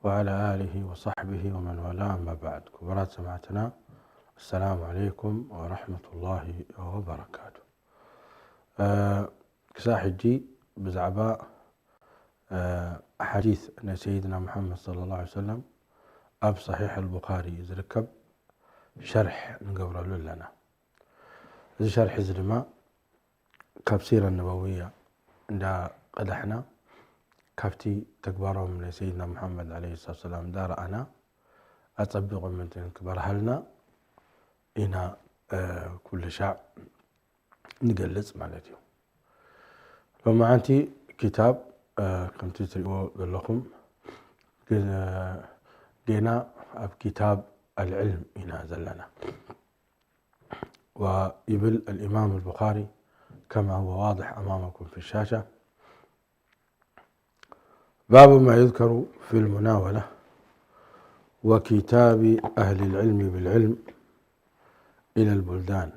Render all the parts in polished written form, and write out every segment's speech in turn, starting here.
وعلى آله وصحبه ومن والاه أما بعد. كبرات سمعتنا، السلام عليكم ورحمة الله وبركاته. كساحجي بزعباء أحاديث أن سيدنا محمد صلى الله عليه وسلم أب صحيح البخاري يزركب شرح نقبر لنا. هذا شرح زلما كبسيرة النبوية عند قدحنا كفتي تكبرهم من سيدنا محمد عليه الصلاة والسلام دار أنا أطبق من تنكبر هلنا إنا كل شعب نقلص مالتي. لما عندي كتاب كم تسرقوا قال لكم جينا أب كتاب العلم إنا زلنا، ويبل الإمام البخاري كما هو واضح أمامكم في الشاشة. باب ما يذكر في المناولة وكتاب أهل العلم بالعلم إلى البلدان.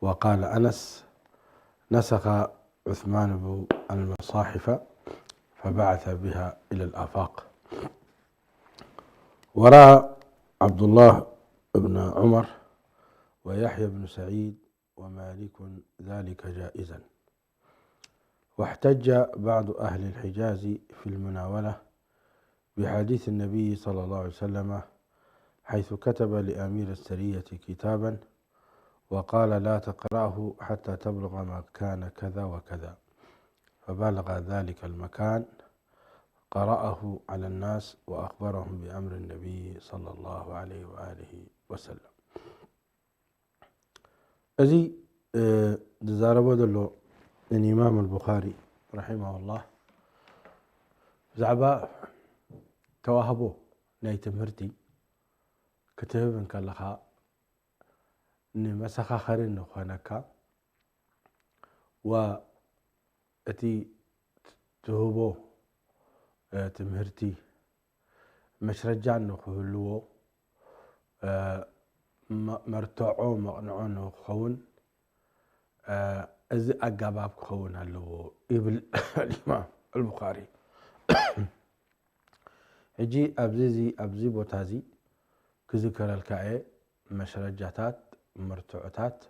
وقال أنس: نسخ عثمان بن المصاحف فبعث بها إلى الآفاق. ورأى عبد الله بن عمر ويحيى بن سعيد ومالك ذلك جائزا. واحتج بعض أهل الحجاز في المناولة بحديث النبي صلى الله عليه وسلم حيث كتب لأمير السرية كتابا وقال: لا تقرأه حتى تبلغ مكان كذا وكذا، فبلغ ذلك المكان قرأه على الناس وأخبرهم بأمر النبي صلى الله عليه وآله وسلم. أزي تزاربو دلو الإمام البخاري رحمه الله زعبا توهبو ناي تمهرتي كتب كلها نمسخ خرين نخونك وأتي تهبو تمهرتي مشرجان نخهلو مرتعو مقنعو نخون أزي أقاباب كخون هلو إبل الإمام البخاري. هجي أبزي بوتازي كذكر الكعي مشرجاتات مرتعوتات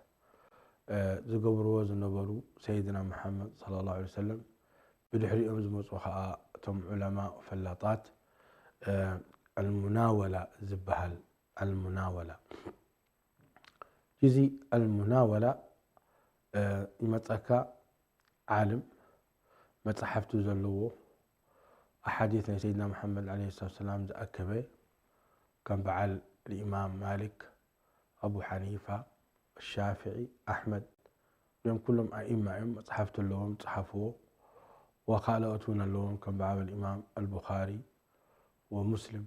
زقبرو زنبرو سيدنا محمد صلى الله عليه وسلم بدحري أمزموز وخاء تم علماء وفلاطات المناولة زبهل المناولة جزي المناولة يمتأكا عالم متصحفتو زلوه أحاديث سيدنا محمد عليه الصلاة والسلام زأكبه كان بعل الإمام مالك أبو حنيفة الشافعي أحمد يوم كلهم أئمة متصحفتو لهم تصحفوه وقالوا لهم كان بعل الإمام البخاري ومسلم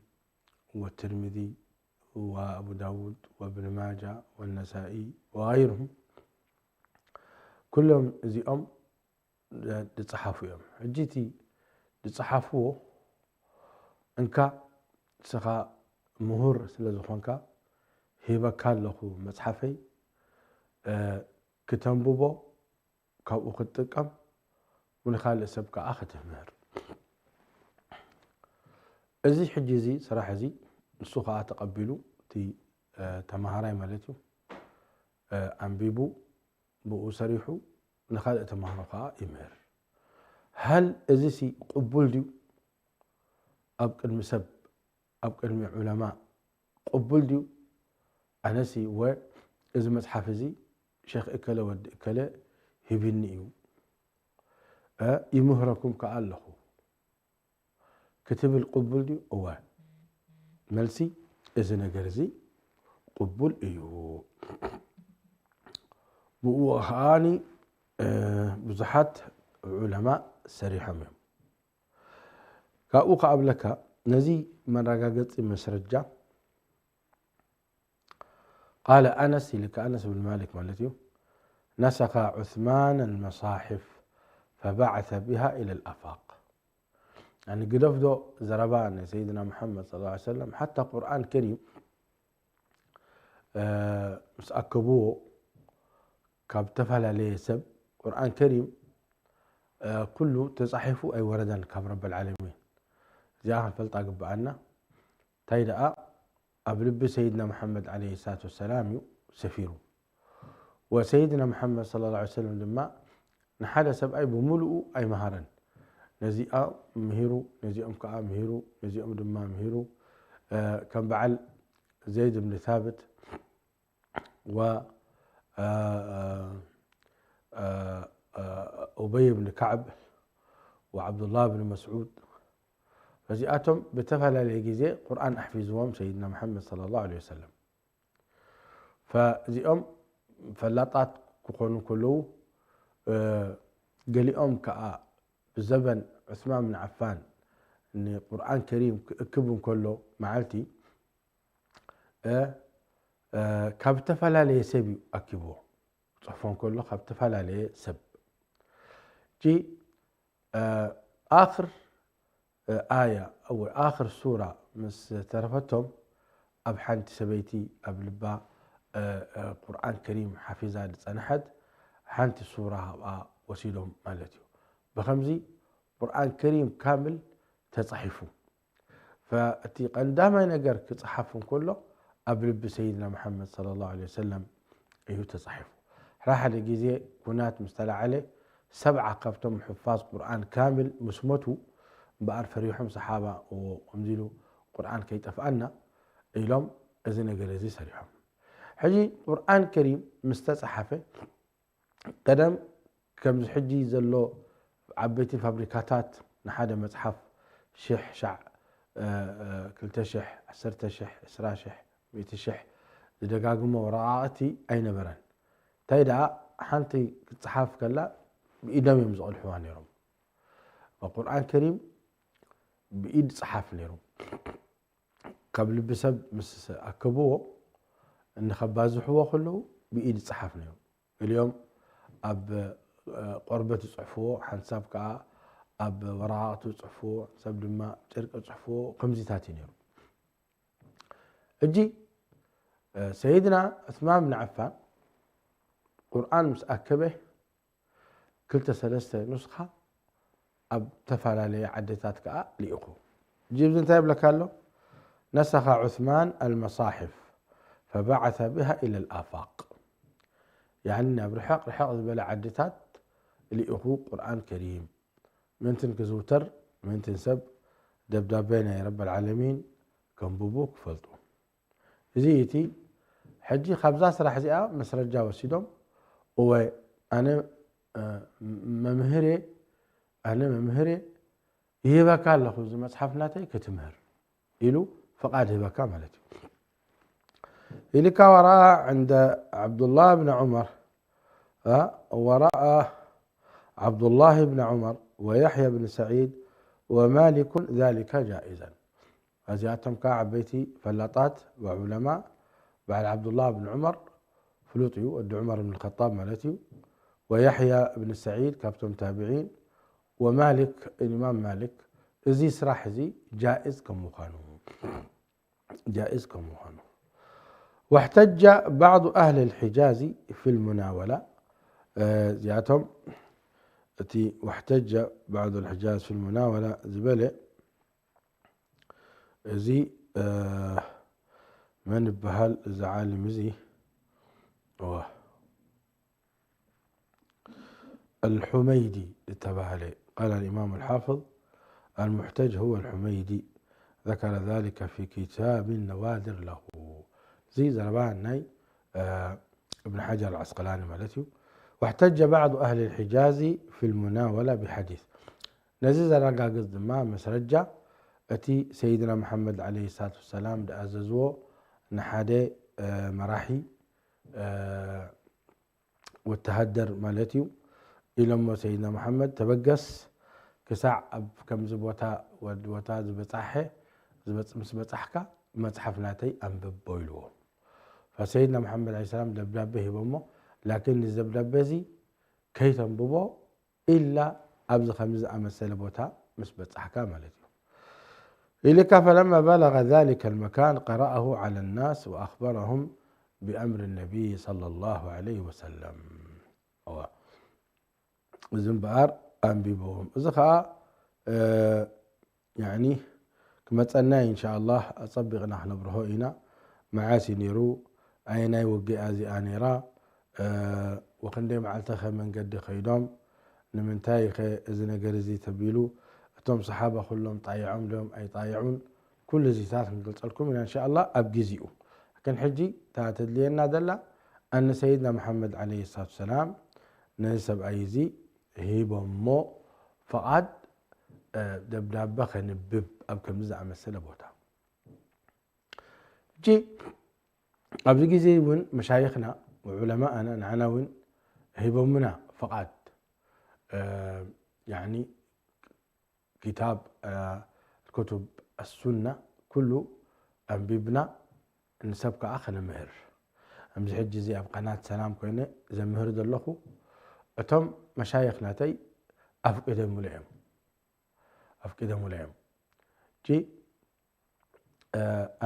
والترمذي وأبو داود وابن ماجه والنسائي وغيرهم كلهم زيهم تصحفوا يوم حجتي تصحفوه انك سخا مهور سلازخونك هيبا كان له مصحفي كتنببو كابو خطقم ولخال سبك اخته مهر ازي حجزي صراحه زي السوخه تقبلوا تي تمهراي مالتو انبيبو بو سريحو نخال تمهرقا يمهر. هل ازي قبول ديو أبقى المسب أبقى العلماء قبول ديو أنسي و إذا متحفزي شيخ إكلا ود إكلا هبنيو يمهركم كأله كتب القبول ديو هو ملسي إذا نجرزي قبول إيو بوهاني بزحات علماء سريحة منهم كأوقع قبلك نزي من رقاقت مسرجة. قال أنس لك أنس بن مالك مالتيو نسخ عثمان المصاحف فبعث بها إلى الآفاق. يعني قدفدو زربان سيدنا محمد صلى الله عليه وسلم حتى قرآن كريم مسأكبوه كابتفل عليه سب قرآن كريم كله تصحفه أي وردا كاب رب العالمين زيها فلطة قبعنا تايدا أبلب سيدنا محمد عليه الصلاة والسلام سفيره وسيدنا محمد صلى الله عليه وسلم لما نحل سبأي بملؤ أي مهارا نزيئة مهيرو نزيئة كأ مهيرو نزيئة دما مهيرو كان بعل زيد بن ثابت و أبي بن كعب وعبد الله بن مسعود فزيئاتهم بتفعل الجزء قرآن أحفظهم سيدنا محمد صلى الله عليه وسلم فزيئهم فلاطات كونوا كله قاليهم كأ بزبن عثمان بن عفان إن قرآن كريم كبن كله معلتي كابتفعل عليه سبي أكبوه صفون كله كابتفعل عليه سب جي آخر آية أو آخر سورة مس ترفتهم أبحنت سبيتي أبلبا قرآن كريم حفظها لسنحد حنت سورة وسيلهم مالتيو بخمزي قرآن كريم كامل تصحفوا فأتي قندما نقر كتصحفهم كله أبلب سيدنا محمد صلى الله عليه وسلم أيه تصحفوا راح لجزء كنات مستلع عليه 7 قفتم حفاظ قرآن كامل مسمته بعرف ريحهم صحابة وأمزلوا قرآن كي تفعلنا إلهم إذن جلزي سريحهم حجي قرآن كريم مستصحفه قدم كم حجي زلو عبيتي فابريكاتات نحاده مصحف شح شع كلتا شح 10 شح 10 شح 100 شح دقاقم وراءتي أين بران تايدا حنتي صحاف كلا بإيدهم يمزقوا الحوان يرم والقرآن كريم بإيد صحاف نيرو قبل بسب مس أكبوه إن خبازه هو كله بإيد صحاف نيرو اليوم أب قربة صحفوه حنساب كا أب وراءته صحفوه سب لما ترك صحفوه خمسة تاتي نيرو اجي سيدنا عثمان بن عفان قرآن مسأكبه كلتا 3 نسخة أب تفعل عليه عدتات كأ لإخو جيب زنتايب لكالو نسخ عثمان المصاحف فبعث بها إلى الآفاق يعني رحق بلا عدتات لإخو قرآن كريم من تنكزوتر من تنسب دبدابين يا رب العالمين كم بوبوك فلطو زيتي حجي خبزاس راح زيها مسرجا وسيدهم وأنا ممهري يبقى له خذ مصحف ناتي كتمهر إلو فقاد يبقى مالتي إلي وراء عند عبد الله بن عمر وراء عبد الله بن عمر ويحيى بن سعيد ومالك ذلك جائزا أزياتهم كعب بيتي فلاطات وعلماء بعد عبد الله بن عمر فلوطيو ود عمر بن الخطاب مالتي ويحيى بن سعيد كابتن تابعين ومالك الإمام مالك زي سراح زي جائز كمخانو واحتج بعض أهل الحجاز في المناولة زياتهم واحتج بعض الحجاز في المناولة زبالة زي من بهال زعالم زي الحميدي انتبه قال الإمام الحافظ المحتج هو الحميدي ذكر ذلك في كتاب النوادر له زي زربان ناي ابن حجر العسقلاني مالتي واحتج بعض أهل الحجاز في المناولة بحديث نزيز رقا قصد ما مسرجة أتي سيدنا محمد عليه الصلاة والسلام أززوه نحادي مراحي والتهدر مالتي إلى سيدنا محمد تبقس كساع كم زبوتا ودوتا زبطاحه مسبطاحكا مصحف ناتي أنبب بويلوه فسيدنا محمد عليه السلام دبدابه بمو لكن الزبدابه زي كي تنببو إلا أبز 5 أمثال بوتا مسبطاحكا مالتي إليك فلما بلغ ذلك المكان قرأه على الناس وأخبرهم بأمر النبي صلى الله عليه وسلم زنبار أنبيبهم إذا يعني كمتصناي إن شاء الله أصبغنا نبره إنا معاسي نيرو أيناي وجي أزي أنيرا وخندي معلتخ من قد خيدوم نمنتاي خي إذن جرزي تبيلو توم صحابة كلهم طايعون لهم أي طايعون كل زيتات قلت لكم إن شاء الله أبجزيو لكن حجي تعتد لنا دلة أن سيدنا محمد عليه الصلاة والسلام نسب أيزي هيبو مو فقد دبدابة خنبب أب كم زعم مسألة بوتا جي قبل جزي ون مشايخنا وعلماءنا نعناون هيبو منا فقد يعني كتاب كتب السنة كله أنبيبنا نسبك آخر مهر أمز حج زي قناة سلام كوينة زي مهر دلخو أتم مشايخنا تي أفقد ملهم جي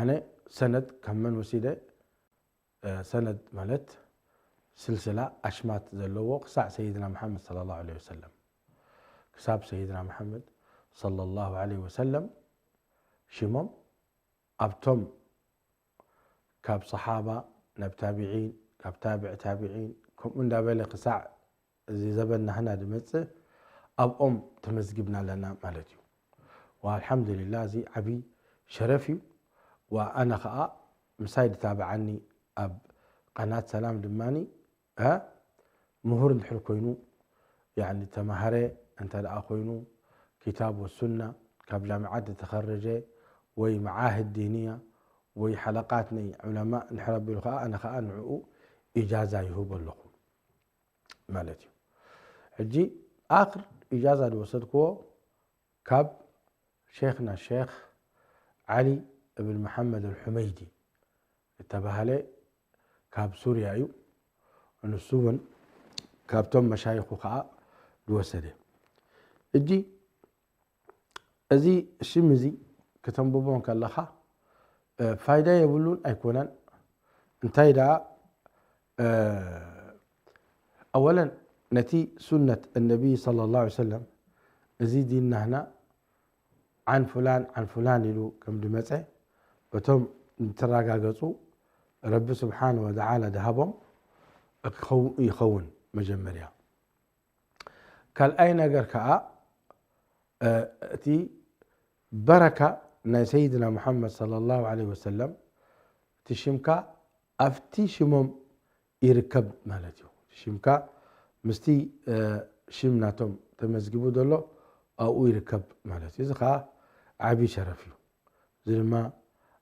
أنا سند كمان وسيلة سند مالت سلسلة أشمات زلوق ساع سيدنا محمد صلى الله عليه وسلم كتاب سيدنا محمد صلى الله عليه وسلم شمم أبتم كاب صحابة نب تابعين كاب تابعين كم من دابلة قساع زي زبنا هنا دمتسه أب تمزجبنا لنا مالتيو والحمد لله زي عبي شرفي وأنا خاء مسايد تابعني أب قناة سلام دماني مهور الحلقينو يعني تمهري أنت لأخوينو كتاب والسنة قبل جامعات تخرجي ومعاهد دينية وحلقاتني علماء نحرب بالخاء أنا خاء نعو إجازة يهوب لكم مالتي هجي آخر إجازة لوصدكو كاب شيخنا الشيخ علي بن محمد الحميدي اتبهالي كاب سوريا أيو ونسوبن كاب توم مشايخو خاء لوصده هجي أزي الشمزي كتنبوبون كاللخا فايدة يقولون أيكونان انتاي دا أولا نتي سنة النبي صلى الله عليه وسلم أزيدين هنا عن فلان يلو كم دمتع وتم نتراجع قصو رب سبحانه وتعالى ذهبهم يخون مجمريا قال أين قركاء تي بركة سيدنا محمد صلى الله عليه وسلم تشمكا أفتي شمم يركب مالتيو تشمكا مستي شمناتهم تمزجبو دلو أو يركب مالتي إذا عبي شرفي زي ما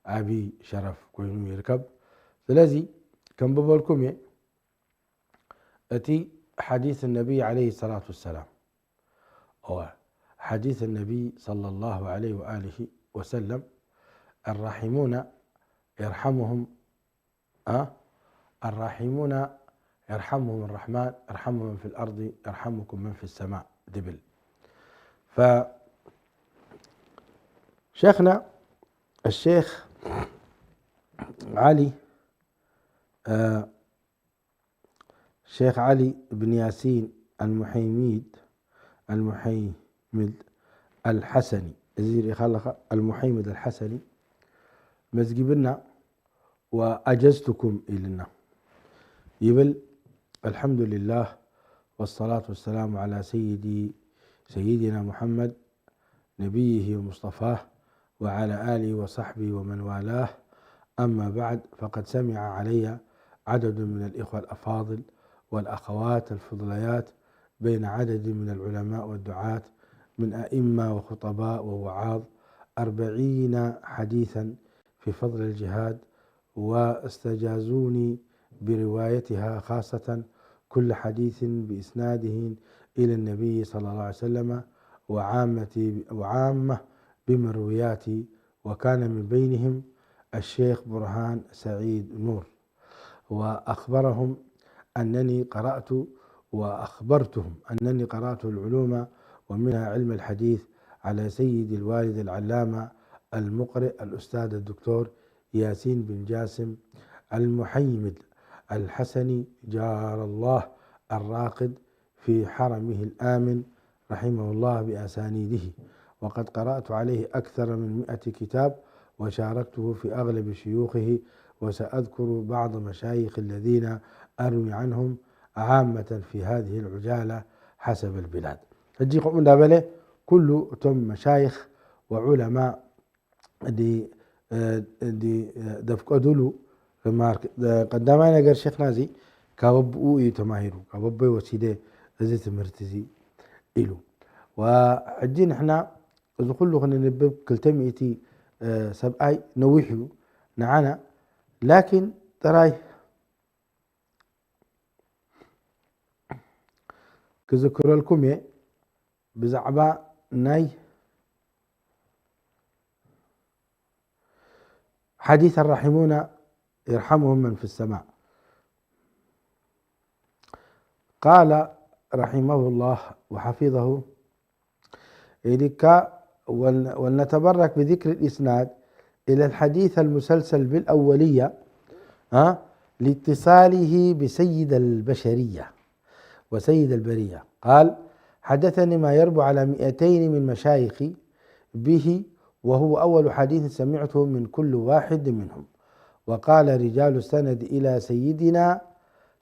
عبي شرف كوينو يركب لذي كم بقولكم أتي حديث النبي عليه الصلاة والسلام هو حديث النبي صلى الله عليه وآله وسلم الراحمون يرحمهم الراحمون يرحمهم الرحمن يرحمهم من في الأرض يرحمكم من في السماء دبل فشيخنا الشيخ علي شيخ علي بن ياسين المحيمد الحسني زير خلق المحيمد الحسني مزجبنا وأجزتكم إلنا يبل الحمد لله والصلاة والسلام على سيدنا محمد نبيه ومصطفاه وعلى آله وصحبه ومن والاه أما بعد فقد سمع علي عدد من الإخوة الأفاضل والأخوات الفضليات بين عدد من العلماء والدعاة من أئمة وخطباء ووعاظ 40 حديثا في فضل الجهاد واستجازوني بروايتها خاصة كل حديث بإسناده إلى النبي صلى الله عليه وسلم وعامة بمروياتي وكان من بينهم الشيخ برهان سعيد نور وأخبرتهم أنني قرأت العلوم ومنها علم الحديث على سيد الوالد العلامة المقرئ الأستاذ الدكتور ياسين بن جاسم المحيمد الحسني جار الله الراقد في حرمه الآمن رحمه الله بأسانيده وقد قرأت عليه أكثر من 100 كتاب وشاركته في أغلب شيوخه، وسأذكر بعض مشايخ الذين أروي عنهم عامة في هذه العجالة حسب البلاد. هجيكم من دابله كل تم مشايخ وعلماء دي دفق دلو قدما نجر شيخ نازي كابو يتماهروا كابو وسيده ازي تمرتزي إلو وعجين احنا إذا كله خلينا نبب كلتميتي سبعي نويحيو نعنا، لكن تراي كذكر لكم بزعبا ناي حديث الراحمون يرحمهم من في السماء. قال رحمه الله وحفظه إليك ولنتبرك بذكر الإسناد إلى الحديث المسلسل بالأولية لاتصاله بسيد البشرية وسيد البرية. قال حدثني ما يربو على 200 من مشايخي به، وهو أول حديث سمعته من كل واحد منهم. وقال رجال السند إلى سيدنا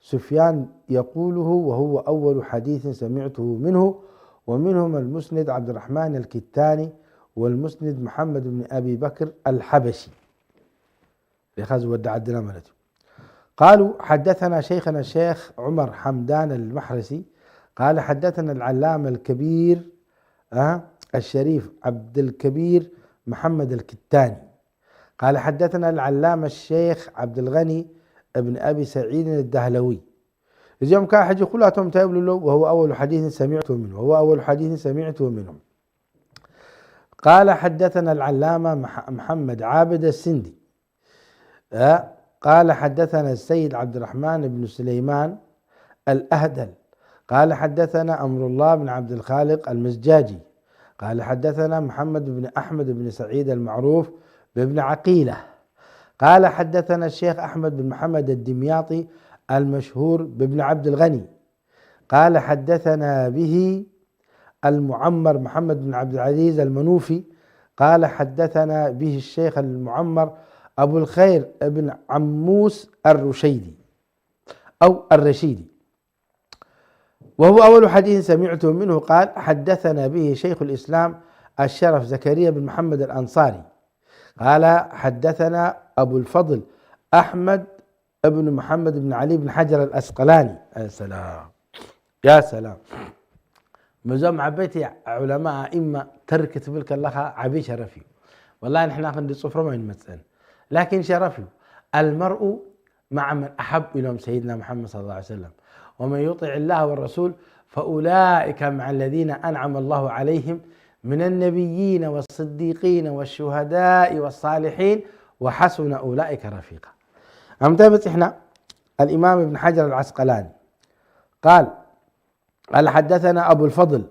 سفيان يقوله وهو أول حديث سمعته منه، ومنهم المسند عبد الرحمن الكتاني والمسند محمد بن أبي بكر الحبشي لخز ودع الدناملتي. قالوا حدثنا شيخنا الشيخ عمر حمدان المحرسي قال حدثنا العلامة الكبير الشريف عبد الكبير محمد الكتاني قال حدثنا العلامة الشيخ عبد الغني ابن أبي سعيد الدهلوي. اليوم كان حجي كلاتهم تقولوا له وهو أول حديث سمعته منه وهو أول حديث سمعته منهم. قال حدثنا العلامة محمد عابد السندي قال حدثنا السيد عبد الرحمن بن سليمان الأهدل قال حدثنا أمر الله بن عبد الخالق المزجاجي قال حدثنا محمد بن أحمد بن سعيد المعروف بابن عقيلة قال حدثنا الشيخ أحمد بن محمد الدمياطي المشهور بابن عبد الغني قال حدثنا به المعمر محمد بن عبد العزيز المنوفي قال حدثنا به الشيخ المعمر أبو الخير ابن عموس الرشيدي أو الرشيدي، وهو أول حديث سمعته منه. قال حدثنا به شيخ الإسلام الشرف زكريا بن محمد الأنصاري قال حدثنا أبو الفضل أحمد ابن محمد بن علي بن حجر الأسقلاني. يا سلام يا سلام، مزوم عبيتي علماء أئمة تركت بالك الله عبي شرفي، والله نحن عندي صفر ما ينمثل، لكن شرفي المرء مع من أحب إليهم سيدنا محمد صلى الله عليه وسلم، ومن يطع الله والرسول فأولئك مع الذين أنعم الله عليهم من النبيين والصديقين والشهداء والصالحين وحسن أولئك رفيقا. أمتابت إحنا الإمام ابن حجر العسقلاني قال حدثنا أبو الفضل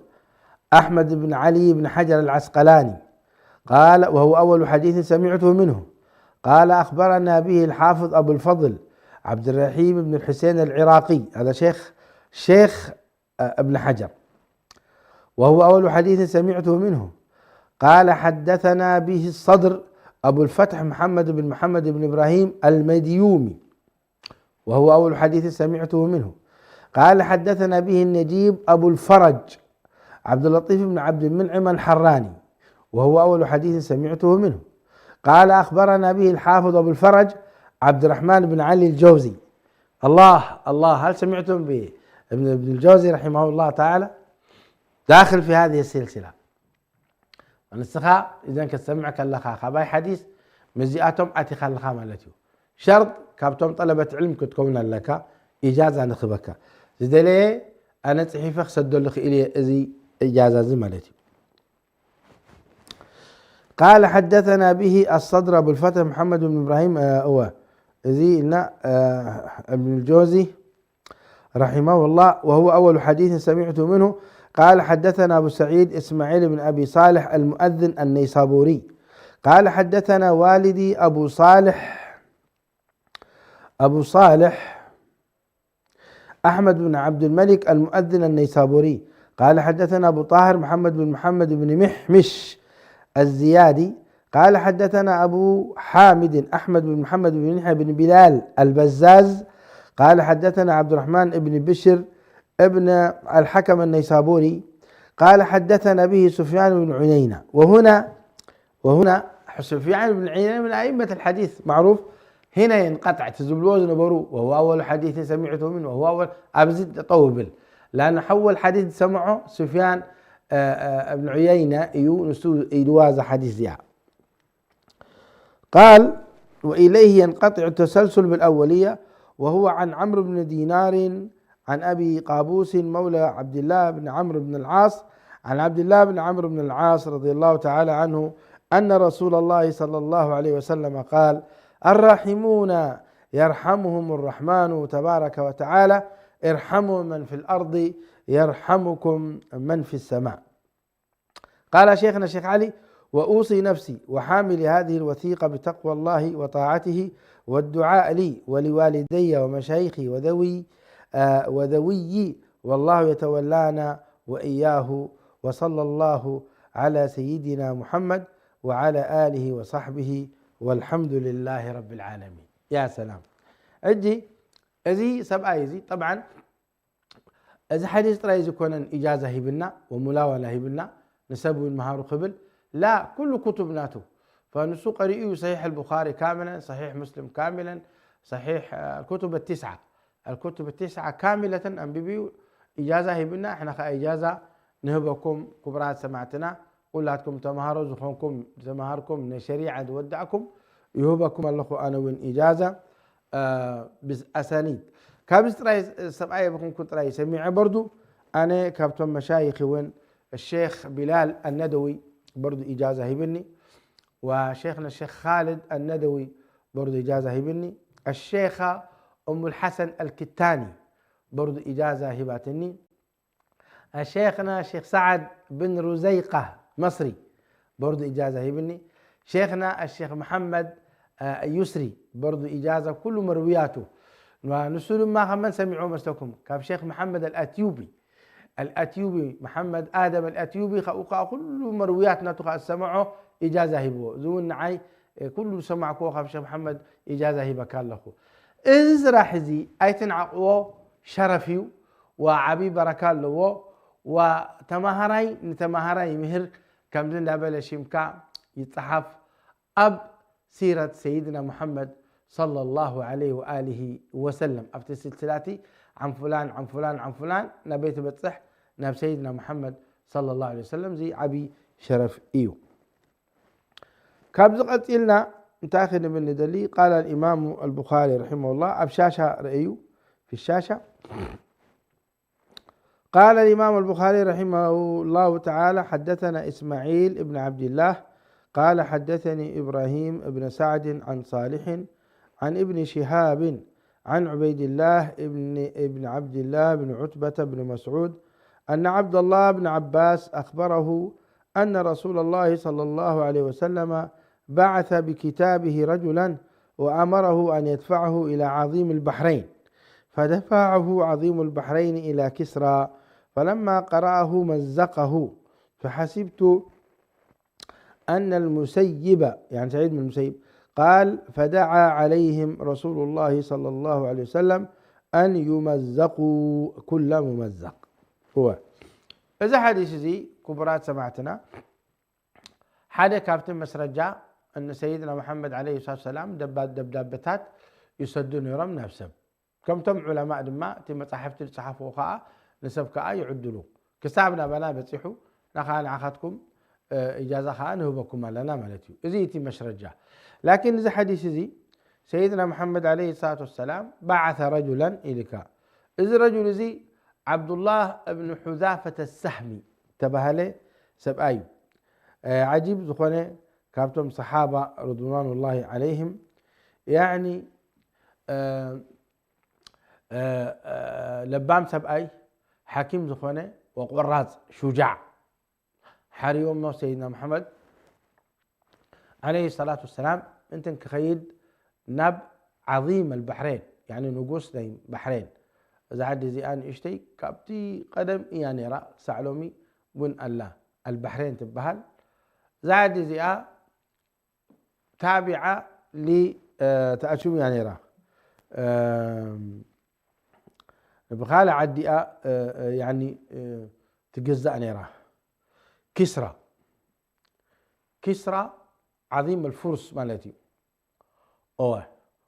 أحمد بن علي بن حجر العسقلاني قال وهو أول حديث سمعته منه. قال أخبرنا به الحافظ أبو الفضل عبد الرحيم بن الحسين العراقي، هذا شيخ ابن حجر، وهو أول حديث سمعته منه. قال حدثنا به الصدر أبو الفتح محمد بن إبراهيم المديومي، وهو أول حديث سمعته منه. قال حدثنا به النجيب أبو الفرج عبد اللطيف بن عبد المنعم الحراني، وهو أول حديث سمعته منه. قال أخبرنا به الحافظ أبو الفرج عبد الرحمن بن علي الجوزي. الله هل سمعتم بابن الجوزي رحمه الله تعالى؟ داخل في هذه السلسلة. ونسخة إذا كسمعك اللخا خباي حديث مزيئاتهم أتي خلخا مالتيو شرط كابتم طلبة علم كتكون لك إجازة نخبك زدلي أنا صحيفة سدوا لك إلي إزي إجازة زي مالتيو. قال حدثنا به الصدر أبو الفتح محمد بن إبراهيم إزي ابن الجوزي رحمه الله، وهو أول حديث سمعته منه. قال حدثنا أبو سعيد إسماعيل بن أبي صالح المؤذن النيسابوري قال حدثنا والدي أبو صالح أحمد بن عبد الملك المؤذن النيسابوري قال حدثنا أبو طاهر محمد بن محمد بن محمش الزيادي قال حدثنا أبو حامد أحمد بن محمد بن يحيى بن بلال البزاز قال حدثنا عبد الرحمن بن بشر ابن الحكم النيسابوري قال حدثنا به سفيان بن عيينة. وهنا سفيان بن عيينة من أئمة الحديث معروف، هنا ينقطع تزبل وزن برو وهو أول حديث سمعته منه وهو أول أبزد طوبل، لأن حول حديث سمعه سفيان ابن عيينة يواز حديث يعني. قال وإليه ينقطع التسلسل بالأولية، وهو عن عمرو بن دينار عن أبي قابوس مولى عبد الله بن عمرو بن العاص عن عبد الله بن عمرو بن العاص رضي الله تعالى عنه أن رسول الله صلى الله عليه وسلم قال: الراحمون يرحمهم الرحمن تبارك وتعالى، ارحموا من في الأرض يرحمكم من في السماء. قال شيخنا الشيخ علي: وأوصي نفسي وحامل هذه الوثيقة بتقوى الله وطاعته والدعاء لي ولوالدي ومشايخي وذوي والله يتولانا وإياه، وصلى الله على سيدنا محمد وعلى آله وصحبه والحمد لله رب العالمين. يا سلام. أجي أزي سبعة يزي طبعا إذا حديث رأي يكون إجازة هبنا وملاولة هبنا نسبه المهار قبل لا، كل كتبناته فنسوق قرئي صحيح البخاري كاملا، صحيح مسلم كاملا، صحيح الكتب التسعة كاملة أنبيبي إجازة هبنا. إحنا إجازة نهبكم كبرات سمعتنا قلاتكم تمهاروا زخونكم تمهاركم من الشريعة ودعكم يهبكم الله أنا وين إجازة بأسانيد كابس رئيس سبعية بكم كنت رئيس سميع برضو أنا كابتن مشايخي وين الشيخ بلال الندوي برضو إجازة هبني، وشيخنا الشيخ خالد الندوي برضو إجازة هبني، الشيخة أم الحسن الكتاني برضو إجازة هباتني، الشيخنا الشيخ سعد بن رزيقة مصري برضو إجازة هبني، شيخنا الشيخ محمد يسري برضو إجازة كل مروياته. ونسول ما خمن سمعوا مسلكم كاب شيخ محمد الأتيوبي محمد آدم الأتيوبي كل مروياتنا تقع سمعوا إجازة هبو زون نعي كل سمع كوخ شيخ محمد إجازة هبة كان له إذ راح زي أيتن عقوه شرفيو وعبي بركان له نتمهري مهر كم زين دابل شيمكا يتصحف أب سيرة سيدنا محمد صلى الله عليه وآله وسلم أفتي سلسلاتي عن فلان عن فلان عن فلان نبيت بتصح ناب سيدنا محمد صلى الله عليه وسلم زي عبي شرف إيو كابز قتلنا تاخذ من ندلي. قال الإمام البخاري رحمه الله أبشاشة رأيو في الشاشة. قال الإمام البخاري رحمه الله تعالى حدثنا إسماعيل ابن عبد الله قال حدثني إبراهيم ابن سعد عن صالح عن ابن شهاب عن عبيد الله ابن عبد الله بن عتبة بن مسعود أن عبد الله بن عباس أخبره أن رسول الله صلى الله عليه وسلم بعث بكتابه رجلا وأمره أن يدفعه إلى عظيم البحرين، فدفعه عظيم البحرين إلى كسرى، فلما قرأه مزقه، فحسبت أن المسيب يعني سعيد بن المسيب قال فدعا عليهم رسول الله صلى الله عليه وسلم أن يمزقوا كل ممزق. هو إذا حديث زي كبرات سمعتنا حدا كابتن مسرجع أن سيدنا محمد عليه الصلاة والسلام دبابتات يسدون يرم نفسه كم تم علماء دماء تم صحفت الصحف وخاء نسب كأ يعدلوا كسابنا بنا بتصيحوا نخان عخدكم إجازة خان هو بكم لنا ملتيو إذا يتم مشرجع. لكن إذا حديث زي سيدنا محمد عليه الصلاة والسلام بعث رجلا إليك، إذا رجل زي عبد الله بن حذافة السهمي تبه له سبأيو عجيب زخونة كابتم صحابة رضوان الله عليهم يعني لبام سبأي حكيم زخونة وقراز شجاع حريوم سيدنا محمد عليه الصلاة والسلام انت كخيد نب عظيم البحرين يعني نقوس دايم بحرين إذا عدي زي أن اشتي كابتي قدم يعني رأ سعلومي بن الله البحرين تبهل زاد زئا تابعة لتأشم يعني راه بخالة عدئة يعني تجزأ نيراه. كسرى عظيم الفرس مالتي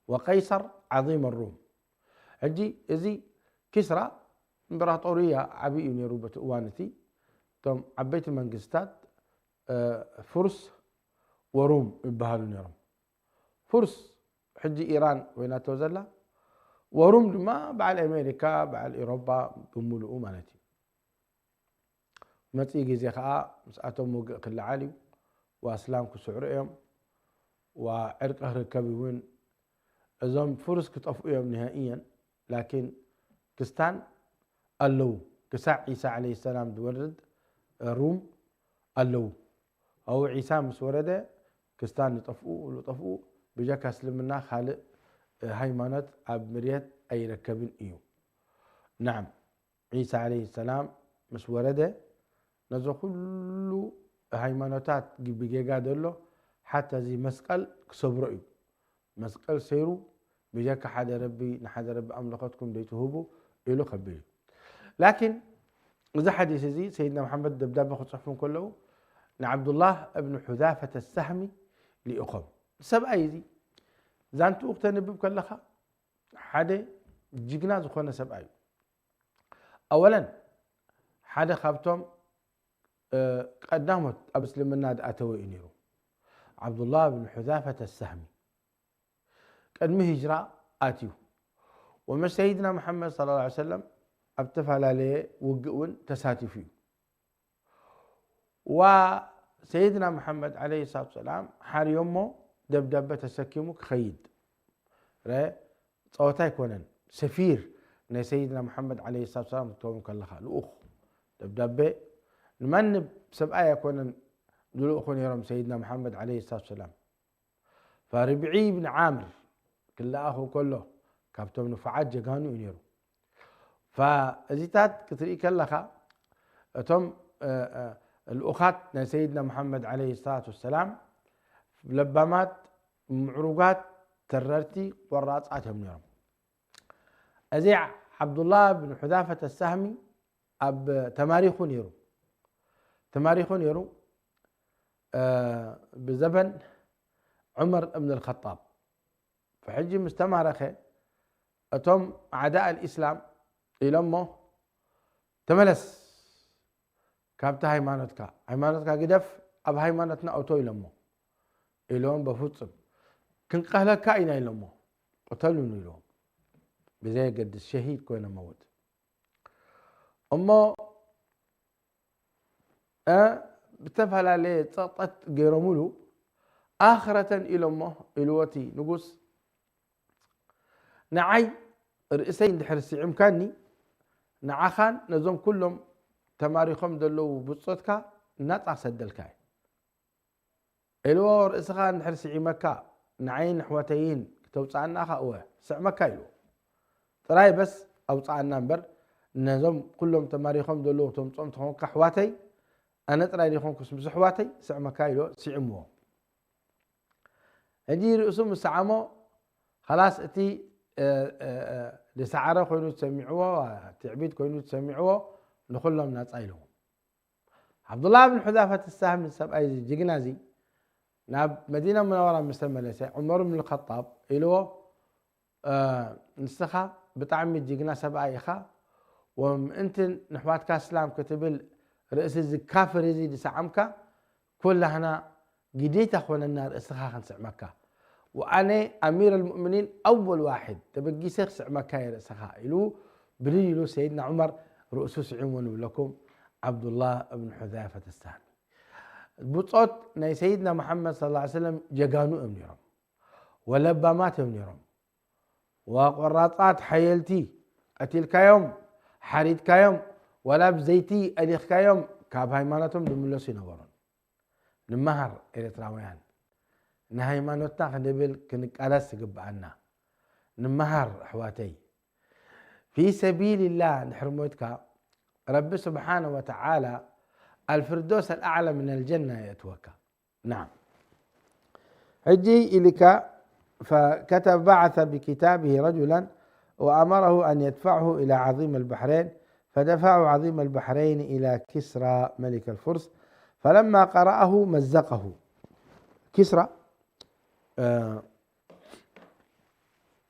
وقيصر عظيم الروم. هجي إزي كسرى إمبراطورية عبي نيرو بتوانتي توم عبيت المنجستات فرس وروم يبهالو نيرم. فرس حجي إيران ويناتو زلا وروم ما بعد أمريكا بعد أوروبا بملؤ مالتي متى زي خاء مسأتهم كل عالي وأسلام كسعرهم وعرق أهل كبيون أزم فرس كتطفئهم نهائيا. لكن كستان اللو كساع عيسى عليه السلام دورد روم اللو أو عيسى مسورده كستان يطفئوا بجاك أسلمنا خالق هيمانات أب مريت أي ركبين إيو. نعم عيسى عليه السلام مسورده نزو كله هيماناتات بيجا دلو حتى زي مسقل كسبرئ مسقل سيرو بجاك حدا ربي نحد ربي أملكتكم ديتهوبو إلو خبيه. لكن إذا حديث زي سيدنا محمد دبداب بخد صحفهم كله عبد الله ابن حذافة السهمي لأخم سبع أيدي زانتو اقتنب بكلخا حدا جيجنا زخونا سبع أيدي. أولا حدا خابتهم قدامت أبسلم الناد أتوي إنيرو عبد الله بن حذافة السهمي قدمه هجرة آتيو وما سيدنا محمد صلى الله عليه وسلم ابتفل عليه وقعون تساتي فيه. وسيدنا محمد عليه الصلاة والسلام حار يومه دبدبة تسكيمك خيد رأي صوتاي كونن سفير نا سيدنا محمد عليه الصلاة والسلام تومك الله الأخ دبدبة نمن بسبعة كونن دول أخون يرم سيدنا محمد عليه الصلاة والسلام. فربعي بن عامر كله أخو كله كابتن نفعات جانو ينيرو. فأزيتات كتري كلها توم الأخات سيدنا محمد عليه الصلاة والسلام لبامات معروقات تررتي والرأس عتهم نيرم. أزيع عبد الله بن حذافة السهمي أب تماريخ نيرو بزبن عمر بن الخطاب. فحجي مستمرخه أتم أعداء الإسلام إلمه تملس كابتا هيمانتك قدف أب هيمانتنا أوتو إلمه إلهم بفوتسم كن قهلا كائنا إلمه قتلون إلهم بزي قد الشهيد كوينا موت. أما بتفعل عليه تطت غيرمولو آخرة إلمه إلوتي نقص نعي رئيسين دحرسي عمكاني نعخان نزوم كلهم تماريخهم دلو بصوتك نطع سدلكاي إلو رئيسخان دحرسي عمكا نعين حواتيين توصعنا أخا سعمكا إلو تراي بس أوصعنا نمبر نزوم كلهم تماريخهم دلو تمصوم كحواتي أنا تراي ليخون كسم حواتي سعمكا إلو سعمو هدي رؤسهم السعمو خلاص أتي لسعره كونوا تسمعوه وتعبيد كونوا تسمعوه نخلهم ناس عيلهم. عبد الله بن حذافة السهم السبع أي جنازي ناب مدينة منورة مستملة عمر بن الخطاب إلو نسخة بطعم الجناز سبع يخا وأنت نحوات كاسلام كتب رئيس الكافر يزيد سعمك كل هنا جديت أخونا النار استخا خنسع مكة وأنا أمير المؤمنين أول واحد تبقي سخسع مكاير سخائلو بريلو سيدنا عمر رؤسو سعيون لكم عبد الله بن حذافة السهمي. بطوت ناي سيدنا محمد صلى الله عليه وسلم جقانو أمنيرم ولبامات أمنيرم وقراطات حيلتي أتلك يوم حريد كيوم ولا بزيتي أليخ كيوم كاب هايمانتهم دملو سينورون نمهر إريتراويان نهايمانوتنا خندبل كنك ألاس قبعنا نمهر حواتي في سبيل الله نحرموتك رب سبحانه وتعالى الفردوس الأعلى من الجنة يتوكى نعم. هجي إليك فكتب بعث بكتابه رجلا وأمره أن يدفعه إلى عظيم البحرين، فدفعه عظيم البحرين إلى كسرى ملك الفرس، فلما قرأه مزقه. كسرى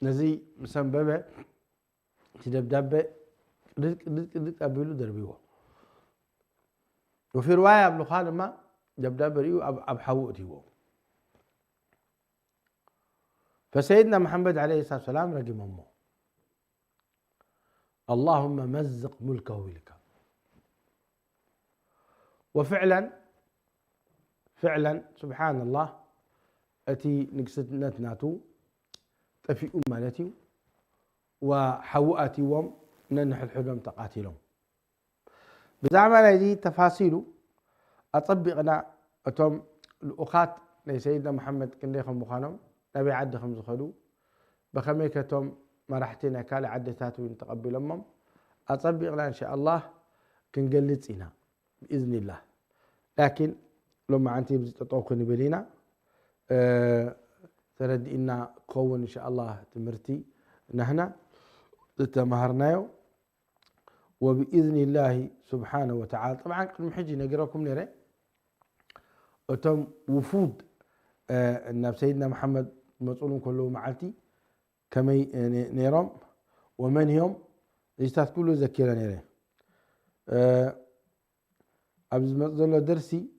نزي مسببة تدبدب رزق أبيلو دربيوه. وفي رواية ابن خالد دبدب ريو أبحوتيوه. فسيدنا محمد عليه الصلاة والسلام رقم أمه اللهم مزق ملكه لك. وفعلا سبحان الله أتي نقصد نتناتو تفي مالتي وحوأتي وم ننح الحلم تقاتلهم. بزعما هذه تفاصيله أطبقنا أتم الأخات لسيدنا محمد كنديخم مخانم نبي عد خمس خلو بخميكتهم مرحتنا كال عدتاتو نتقبل أمم أطبقنا إن شاء الله كنقلتنا بإذن الله. لكن لما أنتي بتطوقني بلينا ترد إن قوة إن شاء الله تمرتي نحن تمهرنايو وبإذن الله سبحانه وتعالى. طبعا قبل حجي نقراكم نرى أتم وفود أن سيدنا محمد مسؤول كله معلتي كمي نيرم ومن يوم يستاذ كله ذكرنا نرى أبز مزل درسي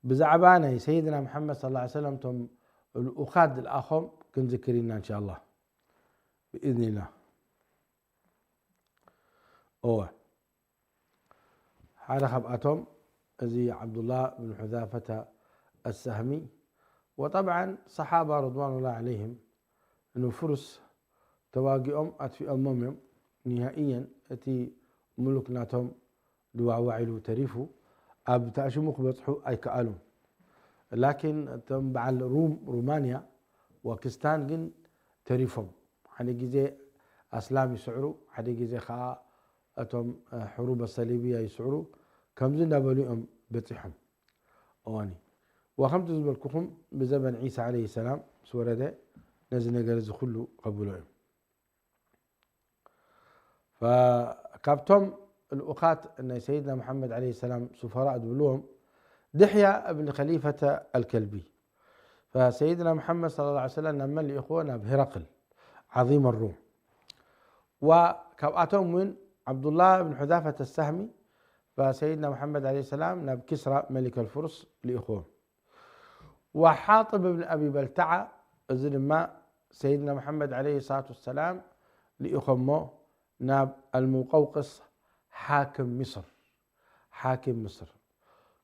بزعبانه سيدنا محمد صلى الله عليه وسلم تم الأخاد الأخم كن ذكرنا إن شاء الله بإذن الله. هذا خبأتهم زي عبد الله بن حذافة السهمي. وطبعا صحابة رضوان الله عليهم إنه فرس تواقيهم أتفي أمم نهائيا أتي ملكناتهم دواء وعلو تريفوا أب تأشمك بيصحوا أي كألهم. لكن تبع رومانيا وكستان جن تريفهم حدي جزء أسلام يسعروا حدي جزء خاء أتم حروب الصليبية يسعروا كم زنا بليهم بتحهم أواني وخمت زبالكم بزمن عيسى عليه السلام سورة ده نزلنا جالس كله قبلهم. فكابتم الأخات أن سيدنا محمد عليه السلام سفراء دولهم دحية ابن خليفة الكلبي. فسيدنا محمد صلى الله عليه وسلم نمن لإخوانا بهرقل عظيم الروم وكابتم من عبد الله بن حذافة السهمي. فسيدنا محمد عليه السلام ناب كسرى ملك الفرس لإخوه. وحاطب بن أبي بلتعة إذن ما سيدنا محمد عليه الصلاة والسلام لإخوه ناب المقوقس حاكم مصر.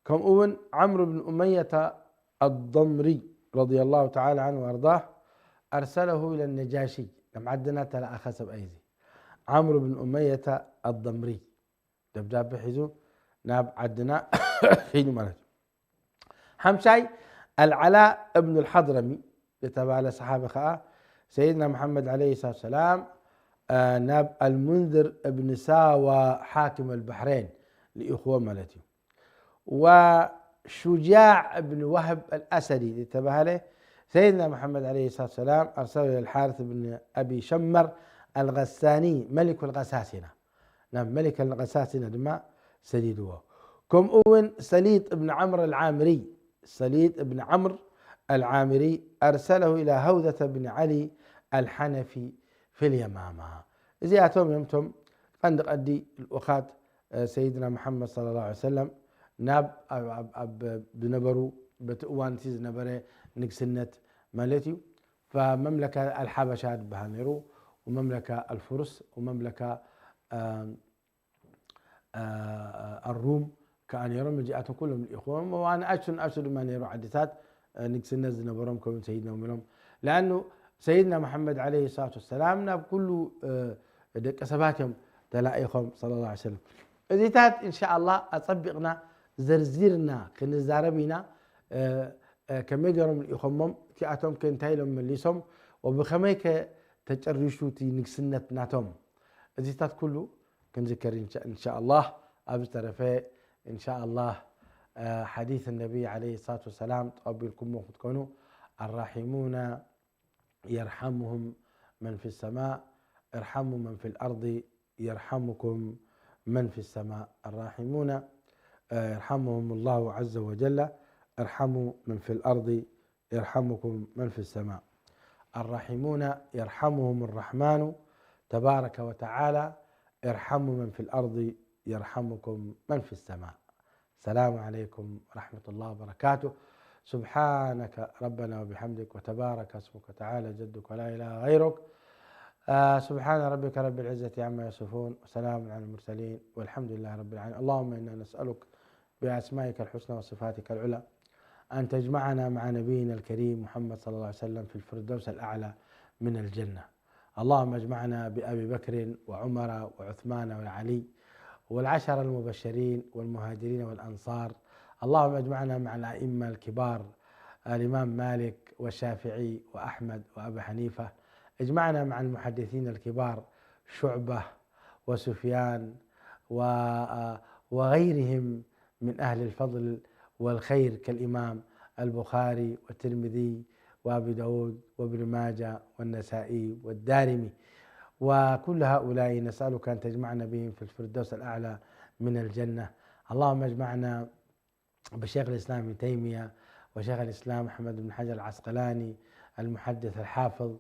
كم أون عمرو بن أمية الضمري رضي الله تعالى عنه وأرضاه أرسله إلى النجاشي. لم عدنا تلا أخسب أيدي عمرو بن أمية الضمري دبداب بحزو ناب عدنا حين مرت حمشاي العلاء ابن الحضرمي لتبع صحابة خاء سيدنا محمد عليه الصلاة والسلام ناب المنذر ابن ساوى حاكم البحرين لإخوة مالتي. وشجاع بن وهب الأسدي لتبع له سيدنا محمد عليه الصلاة والسلام أرسله إلى الحارث بن أبي شمر الغساني ملك الغساسنة. نعم ملك الغساسنة دماء سديدوه. كم أون سليط بن عمرو العامري أرسله إلى هوذة بن علي الحنفي في اليمامة. إذا أتوم يمتم قندق أدي الأخات سيدنا محمد صلى الله عليه وسلم ناب بنبرو بتؤوان سيز نبره نكسنت مالتي. فمملكة الحبشة بهانيرو ومملكة الفرس ومملكة الروم كان يرون جاءتهم كلهم الإخوان. وأنا أشهد ما نيرو عدتات نكسنت نبرهم كون سيدنا ومنهم لأنه سيدنا محمد عليه الصلاة والسلام ناب كله كسباتهم تلائخهم صلى الله عليه وسلم. إذا إن شاء الله أطبقنا زرزيرنا كنزاربينا كما يقولون الإخوان كأتهم كنتايلهم من ليسهم وبخميك تجرشوا تي نكسنت ناتهم. إذا كله كنذكر إن شاء الله أبز طرفي إن شاء الله حديث النبي عليه الصلاة والسلام تقبلكم وتكونوا الراحمون يرحمهم من في السماء، ارحموا من في الأرض يرحمكم من في السماء. الراحمون يرحمهم الله عز وجل، ارحموا من في الأرض يرحمكم من في السماء. الراحمون يرحمهم الرحمن تبارك وتعالى، ارحموا من في الأرض يرحمكم من في السماء. السلام عليكم ورحمة الله وبركاته. سبحانك ربنا وبحمدك وتبارك اسمك وتعالى جدك ولا إله غيرك. سبحان ربك رب العزة عما يصفون وسلام على المرسلين والحمد لله رب العالمين. اللهم إنا نسألك بأسمائك الحسنى وصفاتك العلى أن تجمعنا مع نبينا الكريم محمد صلى الله عليه وسلم في الفردوس الأعلى من الجنة. اللهم اجمعنا بأبي بكر وعمر وعثمان وعلي والعشر المبشرين والمهاجرين والأنصار. اللهم اجمعنا مع الأئمة الكبار الإمام مالك والشافعي وأحمد وأبي حنيفة. اجمعنا مع المحدثين الكبار شعبة وسفيان وغيرهم من أهل الفضل والخير كالإمام البخاري والترمذي وأبي داود وابن ماجه والنسائي والدارمي، وكل هؤلاء نسألك أن تجمعنا بهم في الفردوس الأعلى من الجنة. اللهم اجمعنا بشيخ الإسلام ابن تيمية وشيخ الإسلام أحمد بن حجر العسقلاني المحدث الحافظ،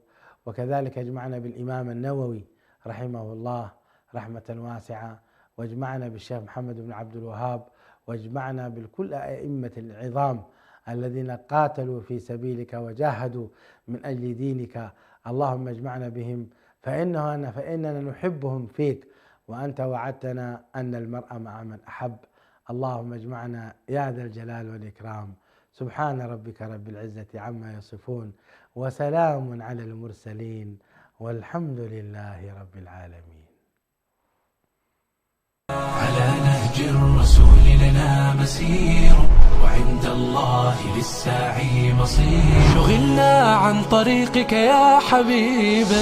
وكذلك اجمعنا بالإمام النووي رحمه الله رحمة واسعة، واجمعنا بالشيخ محمد بن عبد الوهاب، واجمعنا بكل أئمة العظام الذين قاتلوا في سبيلك وجاهدوا من أجل دينك. اللهم اجمعنا بهم فإننا نحبهم فيك، وأنت وعدتنا أن المرء مع من أحب. اللهم اجمعنا يا ذا الجلال والإكرام. سبحان ربك رب العزة عما يصفون وسلام على المرسلين والحمد لله رب العالمين. على نهج الرسول لنا مسير، وعند الله للساعي مصير. شغلنا عن طريقك يا حبيبا